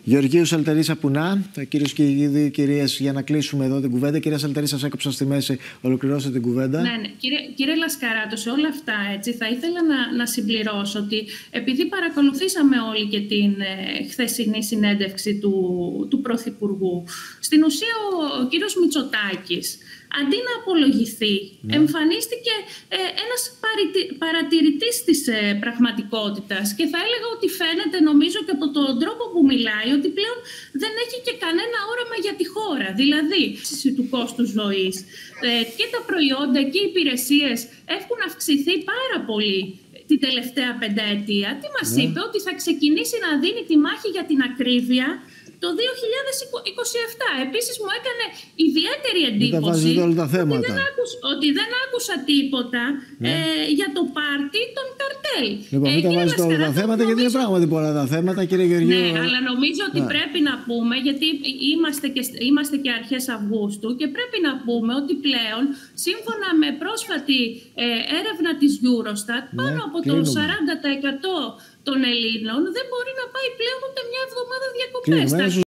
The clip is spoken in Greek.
Γεωργίου Σαλτερίσα Πουνά, κύριος και οι δύο κυρίες, για να κλείσουμε εδώ την κουβέντα. Κυρία Σαλτερίσα, σας έκοψα στη μέση, ολοκληρώστε την κουβέντα. Ναι. Κύριε Λασκαράτο, σε όλα αυτά θα ήθελα να συμπληρώσω ότι επειδή παρακολουθήσαμε όλοι και την χθεσινή συνέντευξη του Πρωθυπουργού, στην ουσία ο κύριος Μητσοτάκης, αντί να απολογηθεί, εμφανίστηκε ένας παρατηρητής της πραγματικότητας και θα έλεγα ότι φαίνεται, νομίζω και από τον τρόπο που μιλάει, ότι πλέον δεν έχει και κανένα όραμα για τη χώρα. Δηλαδή, του κόστους ζωής και τα προϊόντα και οι υπηρεσίες έχουν αυξηθεί πάρα πολύ την τελευταία πενταετία. Τι μας είπε? Ότι θα ξεκινήσει να δίνει τη μάχη για την ακρίβεια το 2027. Επίσης μου έκανε ιδιαίτερη εντύπωση ότι δεν άκουσα τίποτα για το πάρτι των καρτέλ. Λοιπόν, μην τα βάζετε όλα τα θέματα, γιατί είναι πράγματι πολλά τα θέματα, κύριε Γεωργίου. Ναι, αλλά νομίζω ότι πρέπει να πούμε, γιατί είμαστε και αρχές Αυγούστου, και πρέπει να πούμε ότι πλέον, σύμφωνα με πρόσφατη έρευνα της Eurostat, πάνω από το 40% των Ελλήνων δεν μπορεί να πάει πλέον ούτε μια εβδομάδα διακοπές.